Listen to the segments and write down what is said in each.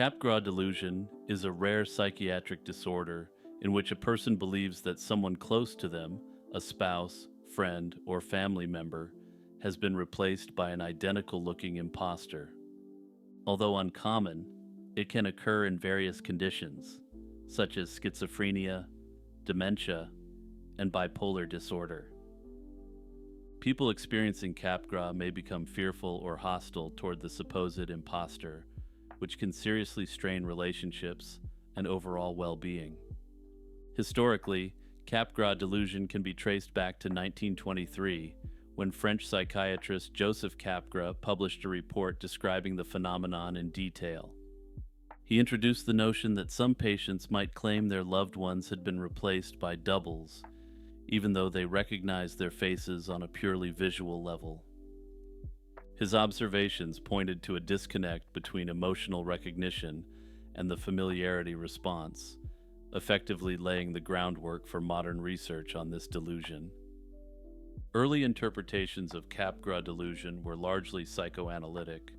Capgras delusion is a rare psychiatric disorder in which a person believes that someone close to them, a spouse, friend, or family member, has been replaced by an identical looking imposter. Although uncommon, it can occur in various conditions, such as schizophrenia, dementia, and bipolar disorder. People experiencing Capgras may become fearful or hostile toward the supposed imposter, which can seriously strain relationships and overall well-being. Historically, Capgras delusion can be traced back to 1923, when French psychiatrist Joseph Capgras published a report describing the phenomenon in detail. He introduced the notion that some patients might claim their loved ones had been replaced by doubles, even though they recognized their faces on a purely visual level. His observations pointed to a disconnect between emotional recognition and the familiarity response, effectively laying the groundwork for modern research on this delusion. Early interpretations of Capgras delusion were largely psychoanalytic.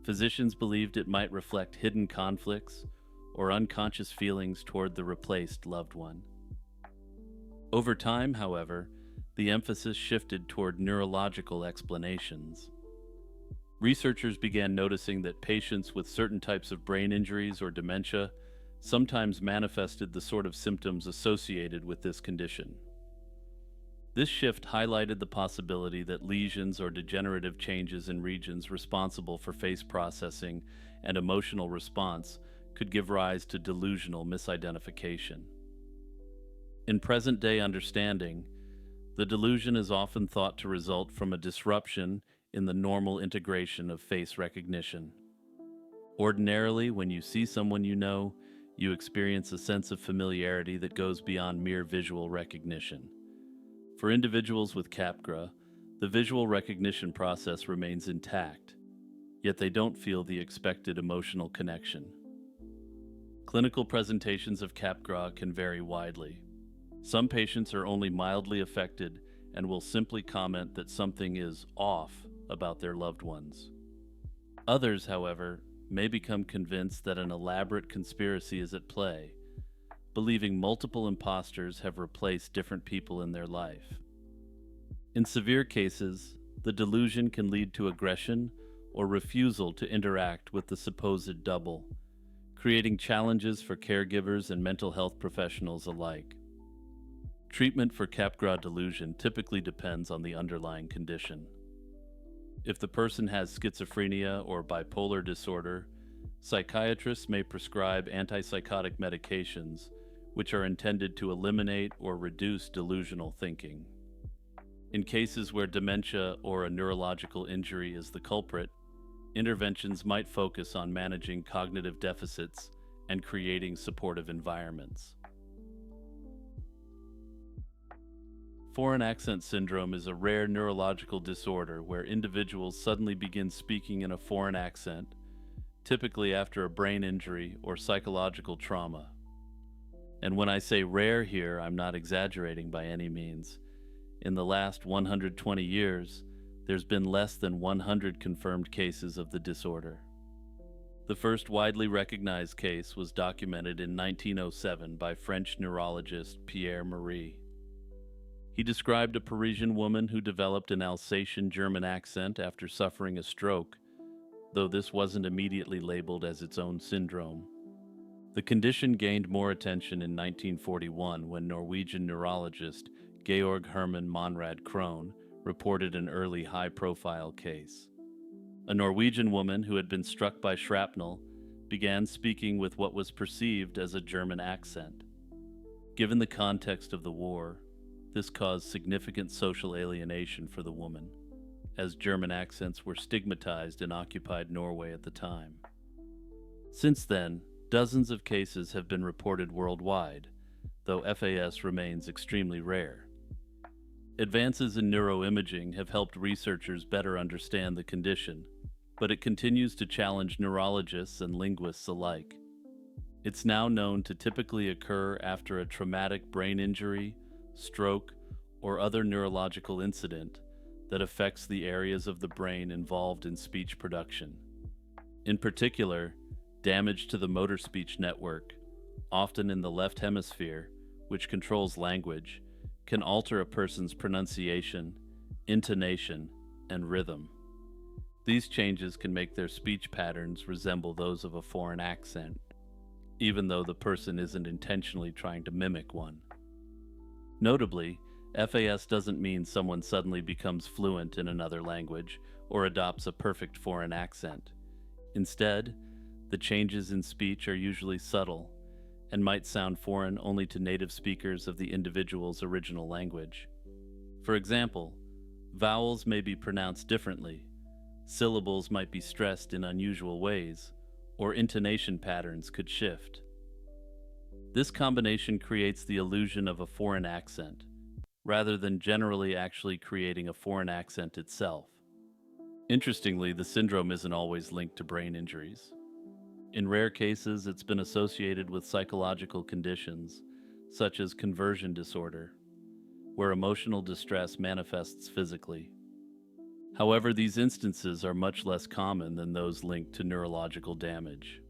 Physicians believed it might reflect hidden conflicts or unconscious feelings toward the replaced loved one. Over time, however, the emphasis shifted toward neurological explanations. Researchers began noticing that patients with certain types of brain injuries or dementia sometimes manifested the sort of symptoms associated with this condition. This shift highlighted the possibility that lesions or degenerative changes in regions responsible for face processing and emotional response could give rise to delusional misidentification. In present-day understanding, the delusion is often thought to result from a disruption in the normal integration of face recognition. Ordinarily, when you see someone you know, you experience a sense of familiarity that goes beyond mere visual recognition. For individuals with Capgras, the visual recognition process remains intact, yet they don't feel the expected emotional connection. Clinical presentations of Capgras can vary widely. Some patients are only mildly affected and will simply comment that something is off about their loved ones. Others, however, may become convinced that an elaborate conspiracy is at play, believing multiple imposters have replaced different people in their life. In severe cases, the delusion can lead to aggression or refusal to interact with the supposed double, creating challenges for caregivers and mental health professionals alike. Treatment for Capgras delusion typically depends on the underlying condition. If the person has schizophrenia or bipolar disorder, psychiatrists may prescribe antipsychotic medications, which are intended to eliminate or reduce delusional thinking. In cases where dementia or a neurological injury is the culprit, interventions might focus on managing cognitive deficits and creating supportive environments. Foreign accent syndrome is a rare neurological disorder where individuals suddenly begin speaking in a foreign accent, typically after a brain injury or psychological trauma. And when I say rare here, I'm not exaggerating by any means. In the last 120 years, there's been less than 100 confirmed cases of the disorder. The first widely recognized case was documented in 1907 by French neurologist Pierre Marie. He described a Parisian woman who developed an Alsatian German accent after suffering a stroke, though this wasn't immediately labeled as its own syndrome. The condition gained more attention in 1941 when Norwegian neurologist Georg Hermann Monrad Krohn reported an early high-profile case. A Norwegian woman who had been struck by shrapnel began speaking with what was perceived as a German accent. Given the context of the war, this caused significant social alienation for the woman, as German accents were stigmatized in occupied Norway at the time. Since then, dozens of cases have been reported worldwide, though FAS remains extremely rare. Advances in neuroimaging have helped researchers better understand the condition, but it continues to challenge neurologists and linguists alike. It's now known to typically occur after a traumatic brain injury, stroke, or other neurological incident that affects the areas of the brain involved in speech production. In particular, Damage to the motor speech network, often in the left hemisphere, which controls language, can alter a person's pronunciation, intonation, and rhythm. These changes can make their speech patterns resemble those of a foreign accent, even though the person isn't intentionally trying to mimic one. Notably, FAS doesn't mean someone suddenly becomes fluent in another language or adopts a perfect foreign accent. Instead, the changes in speech are usually subtle and might sound foreign only to native speakers of the individual's original language. For example, vowels may be pronounced differently, syllables might be stressed in unusual ways, or intonation patterns could shift. This combination creates the illusion of a foreign accent, rather than generally actually creating a foreign accent itself. Interestingly, the syndrome isn't always linked to brain injuries. In rare cases, it's been associated with psychological conditions, such as conversion disorder, where emotional distress manifests physically. However, these instances are much less common than those linked to neurological damage.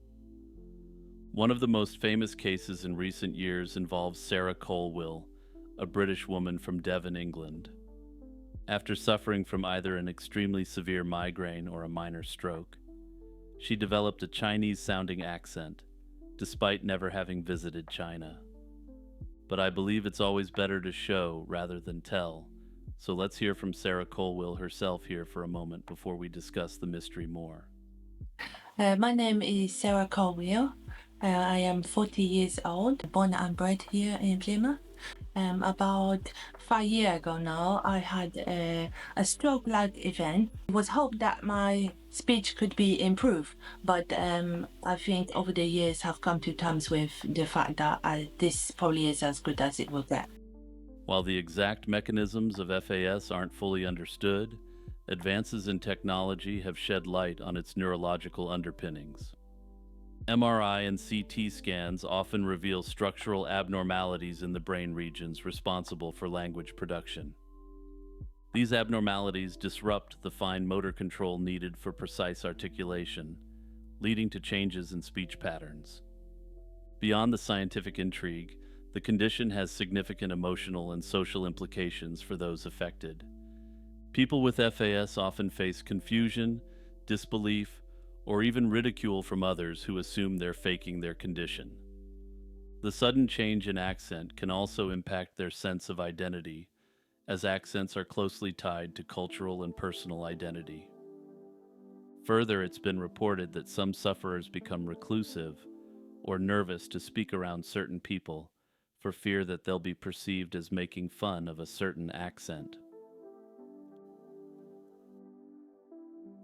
One of the most famous cases in recent years involves Sarah Colwill, a British woman from Devon, England. After suffering from either an extremely severe migraine or a minor stroke, she developed a Chinese-sounding accent, despite never having visited China. But I believe it's always better to show rather than tell, so let's hear from Sarah Colwill herself here for a moment before we discuss the mystery more. My name is Sarah Colwill. I am 40 years old, born and bred here in Plymouth. About 5 years ago now, I had a stroke-like event. It was hoped that my speech could be improved, but I think over the years I've come to terms with the fact that this probably is as good as it will get. While the exact mechanisms of FAS aren't fully understood, advances in technology have shed light on its neurological underpinnings. MRI and CT scans often reveal structural abnormalities in the brain regions responsible for language production. These abnormalities disrupt the fine motor control needed for precise articulation, leading to changes in speech patterns. Beyond the scientific intrigue, the condition has significant emotional and social implications for those affected. People with FAS often face confusion, disbelief, or even ridicule from others who assume they're faking their condition. The sudden change in accent can also impact their sense of identity, as accents are closely tied to cultural and personal identity. Further, it's been reported that some sufferers become reclusive or nervous to speak around certain people for fear that they'll be perceived as making fun of a certain accent.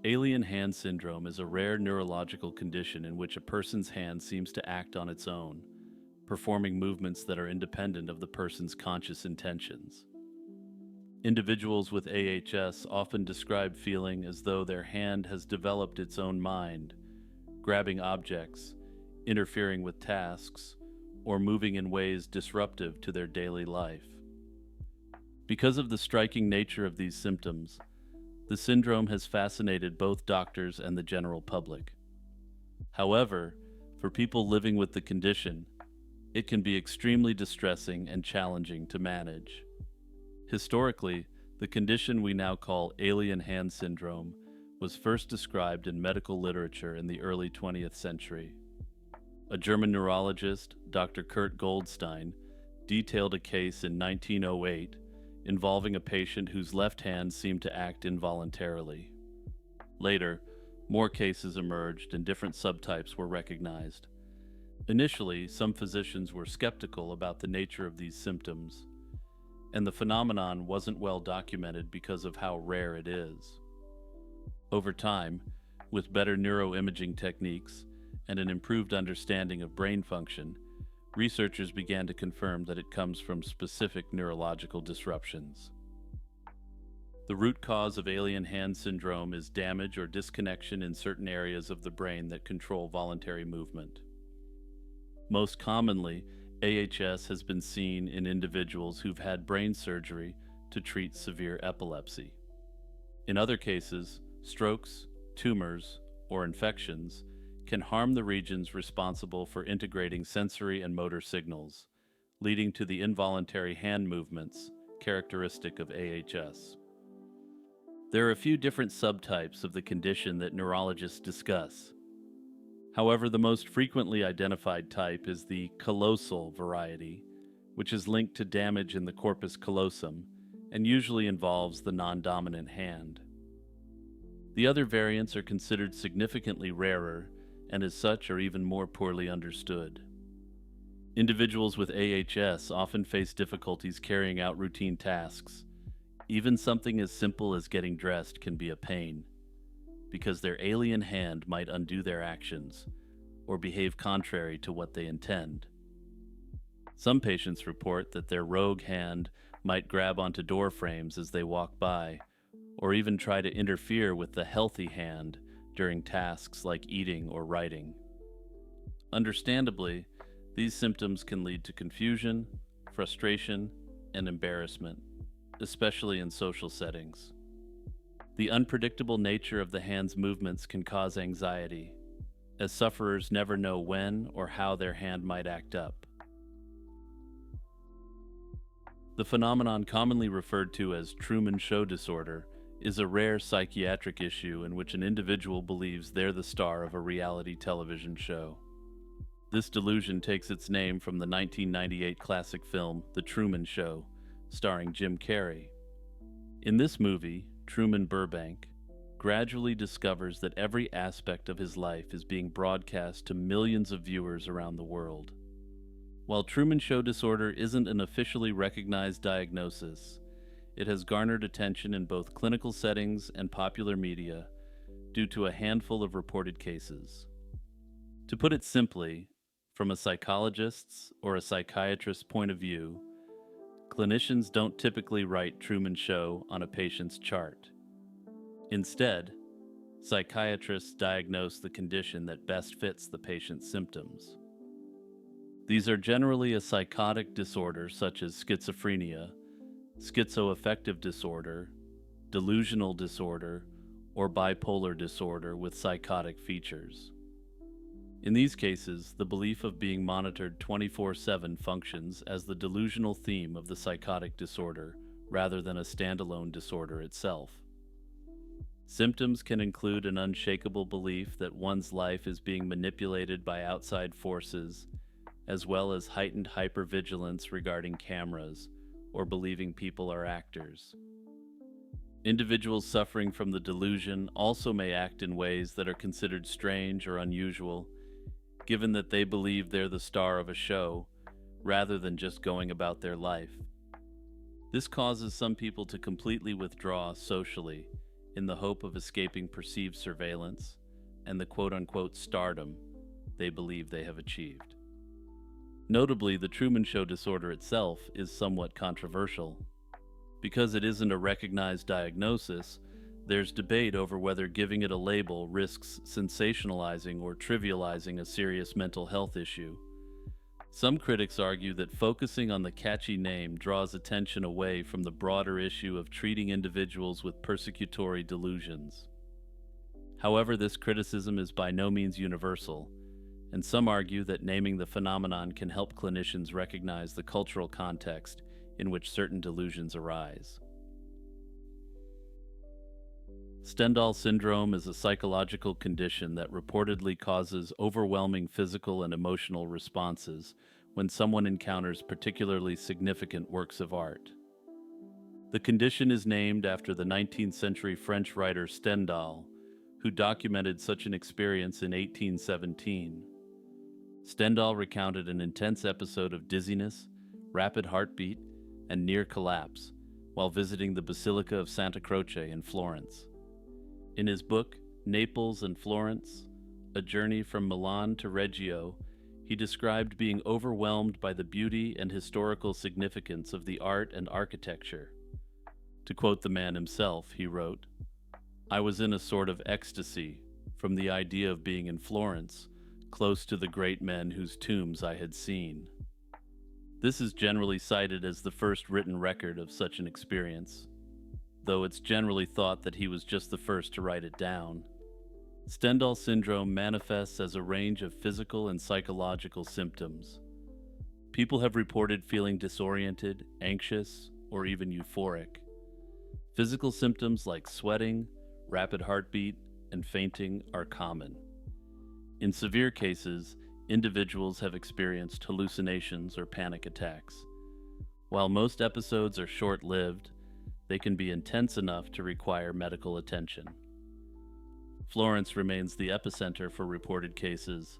Alien hand syndrome is a rare neurological condition in which a person's hand seems to act on its own, performing movements that are independent of the person's conscious intentions. Individuals with AHS often describe feeling as though their hand has developed its own mind, grabbing objects, interfering with tasks, or moving in ways disruptive to their daily life. Because of the striking nature of these symptoms, the syndrome has fascinated both doctors and the general public. However, for people living with the condition, it can be extremely distressing and challenging to manage. Historically, the condition we now call alien hand syndrome was first described in medical literature in the early 20th century. A German neurologist, Dr. Kurt Goldstein, detailed a case in 1908 involving a patient whose left hand seemed to act involuntarily. Later, more cases emerged and different subtypes were recognized. Initially, some physicians were skeptical about the nature of these symptoms, and the phenomenon wasn't well documented because of how rare it is. Over time, with better neuroimaging techniques and an improved understanding of brain function, researchers began to confirm that it comes from specific neurological disruptions. The root cause of alien hand syndrome is damage or disconnection in certain areas of the brain that control voluntary movement. Most commonly, AHS has been seen in individuals who've had brain surgery to treat severe epilepsy. In other cases, strokes, tumors, or infections can harm the regions responsible for integrating sensory and motor signals, leading to the involuntary hand movements characteristic of AHS. There are a few different subtypes of the condition that neurologists discuss. However, the most frequently identified type is the callosal variety, which is linked to damage in the corpus callosum and usually involves the non-dominant hand. The other variants are considered significantly rarer and as such are even more poorly understood. Individuals with AHS often face difficulties carrying out routine tasks. Even something as simple as getting dressed can be a pain, because their alien hand might undo their actions or behave contrary to what they intend. Some patients report that their rogue hand might grab onto door frames as they walk by, or even try to interfere with the healthy hand during tasks like eating or writing. Understandably, these symptoms can lead to confusion, frustration, and embarrassment, especially in social settings. The unpredictable nature of the hand's movements can cause anxiety, as sufferers never know when or how their hand might act up. The phenomenon commonly referred to as Truman Show disorder is a rare psychiatric issue in which an individual believes they're the star of a reality television show. This delusion takes its name from the 1998 classic film The Truman Show, starring Jim Carrey. In this movie, Truman Burbank gradually discovers that every aspect of his life is being broadcast to millions of viewers around the world. While Truman Show disorder isn't an officially recognized diagnosis, it has garnered attention in both clinical settings and popular media due to a handful of reported cases. To put it simply, from a psychologist's or a psychiatrist's point of view, clinicians don't typically write Truman Show on a patient's chart. Instead, psychiatrists diagnose the condition that best fits the patient's symptoms. These are generally a psychotic disorder such as schizophrenia, schizoaffective disorder, delusional disorder, or bipolar disorder with psychotic features. In these cases, the belief of being monitored 24/7 functions as the delusional theme of the psychotic disorder rather than a standalone disorder itself. Symptoms can include an unshakable belief that one's life is being manipulated by outside forces, as well as heightened hypervigilance regarding cameras or believing people are actors. Individuals suffering from the delusion also may act in ways that are considered strange or unusual, given that they believe they're the star of a show, rather than just going about their life. This causes some people to completely withdraw socially in the hope of escaping perceived surveillance and the quote-unquote stardom they believe they have achieved. Notably, the Truman Show disorder itself is somewhat controversial. Because it isn't a recognized diagnosis, there's debate over whether giving it a label risks sensationalizing or trivializing a serious mental health issue. Some critics argue that focusing on the catchy name draws attention away from the broader issue of treating individuals with persecutory delusions. However, this criticism is by no means universal, and some argue that naming the phenomenon can help clinicians recognize the cultural context in which certain delusions arise. Stendhal Syndrome is a psychological condition that reportedly causes overwhelming physical and emotional responses when someone encounters particularly significant works of art. The condition is named after the 19th century French writer Stendhal, who documented such an experience in 1817. Stendhal recounted an intense episode of dizziness, rapid heartbeat, and near collapse while visiting the Basilica of Santa Croce in Florence. In his book, Naples and Florence, A Journey from Milan to Reggio, he described being overwhelmed by the beauty and historical significance of the art and architecture. To quote the man himself, he wrote, "I was in a sort of ecstasy from the idea of being in Florence, close to the great men whose tombs I had seen." This is generally cited as the first written record of such an experience, though it's generally thought that he was just the first to write it down. Stendhal Syndrome manifests as a range of physical and psychological symptoms. People have reported feeling disoriented, anxious, or even euphoric. Physical symptoms like sweating, rapid heartbeat, and fainting are common. In severe cases, individuals have experienced hallucinations or panic attacks. While most episodes are short-lived, they can be intense enough to require medical attention. Florence remains the epicenter for reported cases,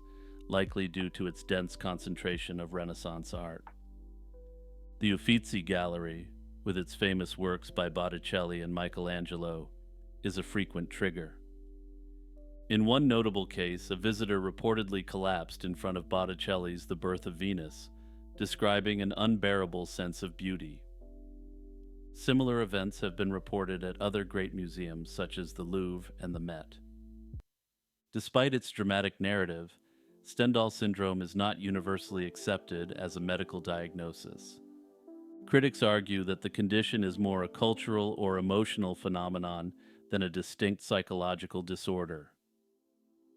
likely due to its dense concentration of Renaissance art. The Uffizi Gallery, with its famous works by Botticelli and Michelangelo, is a frequent trigger. In one notable case, a visitor reportedly collapsed in front of Botticelli's The Birth of Venus, describing an unbearable sense of beauty. Similar events have been reported at other great museums such as the Louvre and the Met. Despite its dramatic narrative, Stendhal syndrome is not universally accepted as a medical diagnosis. Critics argue that the condition is more a cultural or emotional phenomenon than a distinct psychological disorder.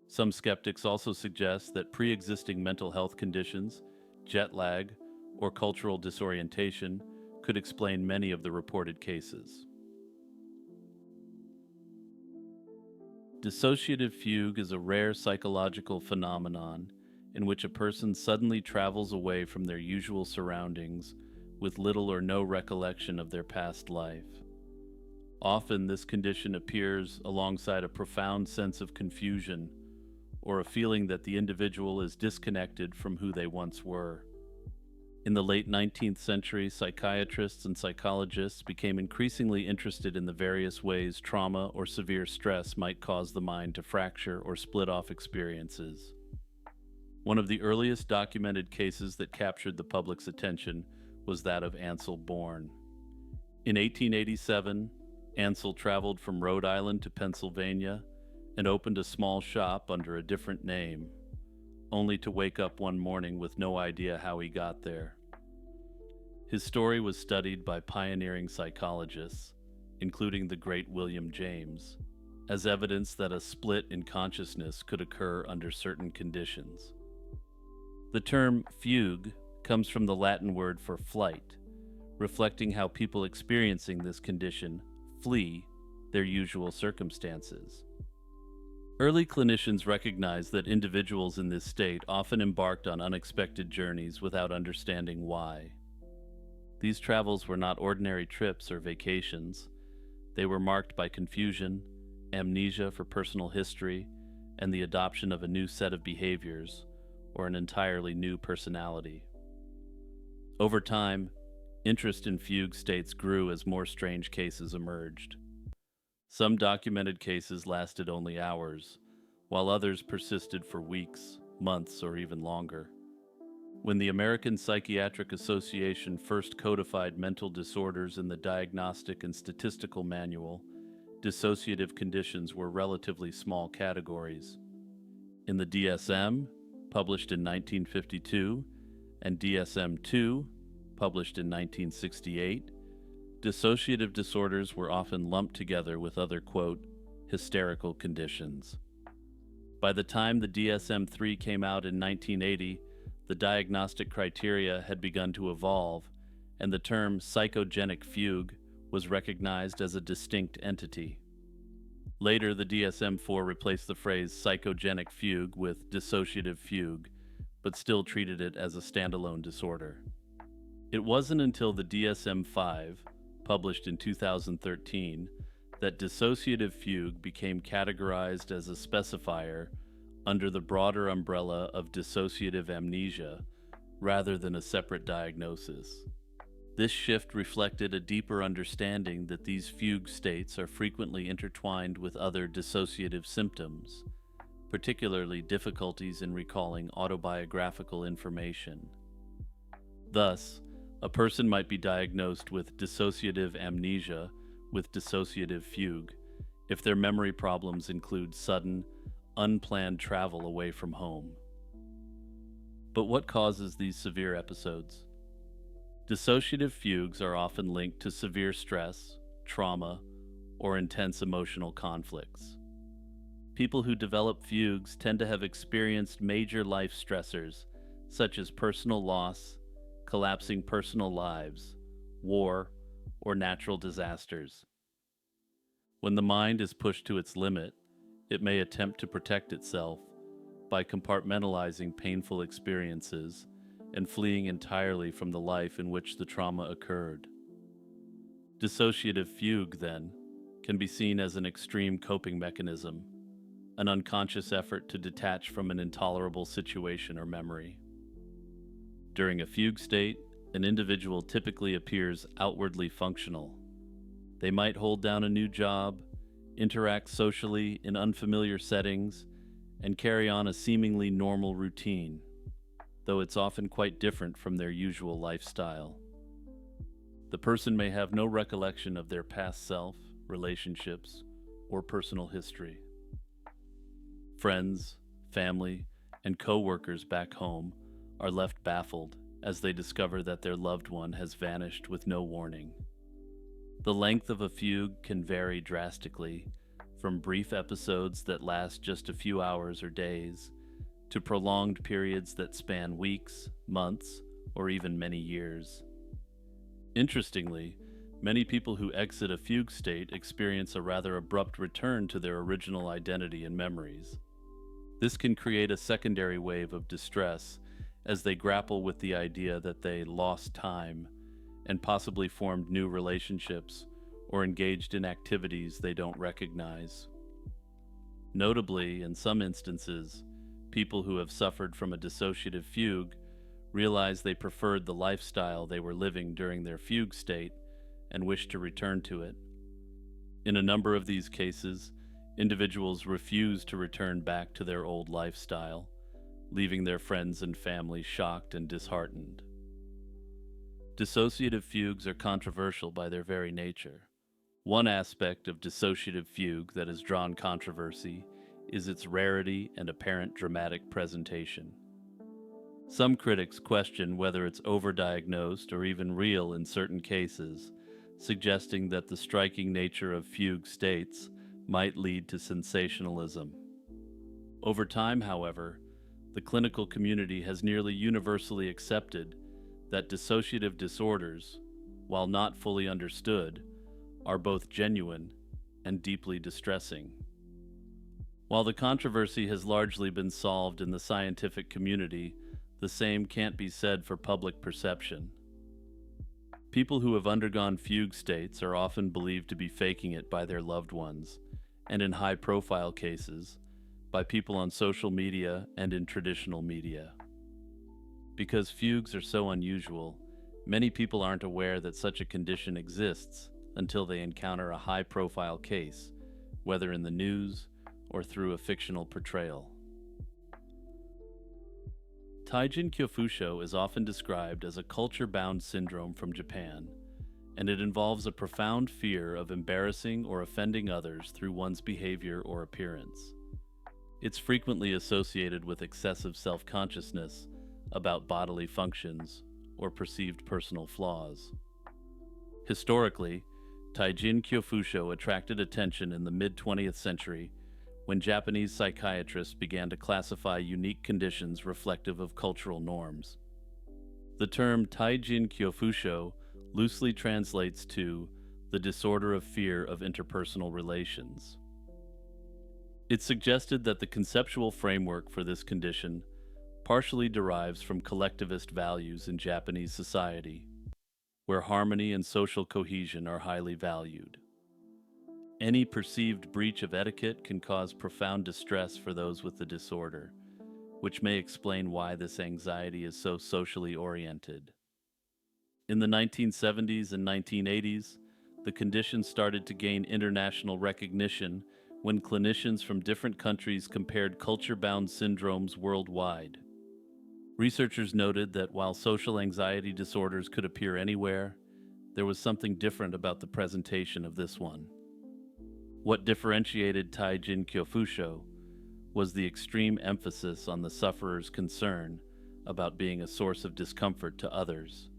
Some skeptics also suggest that pre-existing mental health conditions, jet lag, or cultural disorientation could explain many of the reported cases. Dissociative fugue is a rare psychological phenomenon in which a person suddenly travels away from their usual surroundings with little or no recollection of their past life. Often, this condition appears alongside a profound sense of confusion or a feeling that the individual is disconnected from who they once were. In the late 19th century, psychiatrists and psychologists became increasingly interested in the various ways trauma or severe stress might cause the mind to fracture or split off experiences. One of the earliest documented cases that captured the public's attention was that of Ansel Bourne. In 1887, Ansel traveled from Rhode Island to Pennsylvania and opened a small shop under a different name, only to wake up one morning with no idea how he got there. His story was studied by pioneering psychologists, including the great William James, as evidence that a split in consciousness could occur under certain conditions. The term fugue comes from the Latin word for flight, reflecting how people experiencing this condition flee their usual circumstances. Early clinicians recognized that individuals in this state often embarked on unexpected journeys without understanding why. These travels were not ordinary trips or vacations. They were marked by confusion, amnesia for personal history, and the adoption of a new set of behaviors or an entirely new personality. Over time, interest in fugue states grew as more strange cases emerged. Some documented cases lasted only hours, while others persisted for weeks, months, or even longer. When the American Psychiatric Association first codified mental disorders in the Diagnostic and Statistical Manual, dissociative conditions were relatively small categories. In the DSM, published in 1952, and DSM-2, published in 1968, dissociative disorders were often lumped together with other, quote, hysterical conditions. By the time the DSM-3 came out in 1980, the diagnostic criteria had begun to evolve, and the term psychogenic fugue was recognized as a distinct entity. Later, the DSM-4 replaced the phrase psychogenic fugue with dissociative fugue, but still treated it as a standalone disorder. It wasn't until the DSM-5, published in 2013, that dissociative fugue became categorized as a specifier under the broader umbrella of dissociative amnesia, rather than a separate diagnosis. This shift reflected a deeper understanding that these fugue states are frequently intertwined with other dissociative symptoms, particularly difficulties in recalling autobiographical information. Thus, a person might be diagnosed with dissociative amnesia with dissociative fugue if their memory problems include sudden, unplanned travel away from home. But what causes these severe episodes? Dissociative fugues are often linked to severe stress, trauma, or intense emotional conflicts. People who develop fugues tend to have experienced major life stressors, such as personal loss, collapsing personal lives, war, or natural disasters. When the mind is pushed to its limit, it may attempt to protect itself by compartmentalizing painful experiences and fleeing entirely from the life in which the trauma occurred. Dissociative fugue, then, can be seen as an extreme coping mechanism, an unconscious effort to detach from an intolerable situation or memory. During a fugue state, an individual typically appears outwardly functional. They might hold down a new job, interact socially in unfamiliar settings, and carry on a seemingly normal routine, though it's often quite different from their usual lifestyle. The person may have no recollection of their past self, relationships, or personal history. Friends, family, and co-workers back home are left baffled as they discover that their loved one has vanished with no warning. The length of a fugue can vary drastically, from brief episodes that last just a few hours or days, to prolonged periods that span weeks, months, or even many years. Interestingly, many people who exit a fugue state experience a rather abrupt return to their original identity and memories. This can create a secondary wave of distress as they grapple with the idea that they lost time and possibly formed new relationships or engaged in activities they don't recognize. Notably, in some instances, people who have suffered from a dissociative fugue realize they preferred the lifestyle they were living during their fugue state and wish to return to it. In a number of these cases, individuals refuse to return back to their old lifestyle, leaving their friends and family shocked and disheartened. Dissociative fugues are controversial by their very nature. One aspect of dissociative fugue that has drawn controversy is its rarity and apparent dramatic presentation. Some critics question whether it's overdiagnosed or even real in certain cases, suggesting that the striking nature of fugue states might lead to sensationalism. Over time, however, the clinical community has nearly universally accepted that dissociative disorders, while not fully understood, are both genuine and deeply distressing. While the controversy has largely been solved in the scientific community, the same can't be said for public perception. People who have undergone fugue states are often believed to be faking it by their loved ones, and in high-profile cases, by people on social media and in traditional media. Because fugues are so unusual, many people aren't aware that such a condition exists until they encounter a high-profile case, whether in the news or through a fictional portrayal. Taijin Kyofusho is often described as a culture-bound syndrome from Japan, and it involves a profound fear of embarrassing or offending others through one's behavior or appearance. It's frequently associated with excessive self-consciousness about bodily functions or perceived personal flaws. Historically, Taijin Kyofusho attracted attention in the mid-20th century when Japanese psychiatrists began to classify unique conditions reflective of cultural norms. The term Taijin Kyofusho loosely translates to the disorder of fear of interpersonal relations. It suggested that the conceptual framework for this condition partially derives from collectivist values in Japanese society, where harmony and social cohesion are highly valued. Any perceived breach of etiquette can cause profound distress for those with the disorder, which may explain why this anxiety is so socially oriented. In the 1970s and 1980s, the condition started to gain international recognition when clinicians from different countries compared culture-bound syndromes worldwide. Researchers noted that while social anxiety disorders could appear anywhere, there was something different about the presentation of this one. What differentiated Taijin Kyofusho was the extreme emphasis on the sufferer's concern about being a source of discomfort to others.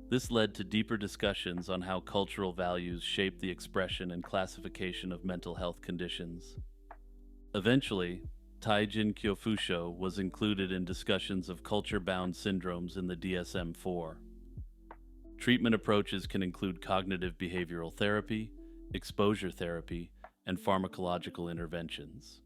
This led to deeper discussions on how cultural values shape the expression and classification of mental health conditions. Eventually, Taijin Kyofusho was included in discussions of culture-bound syndromes in the DSM-4. Treatment approaches can include cognitive behavioral therapy, exposure therapy, and pharmacological interventions.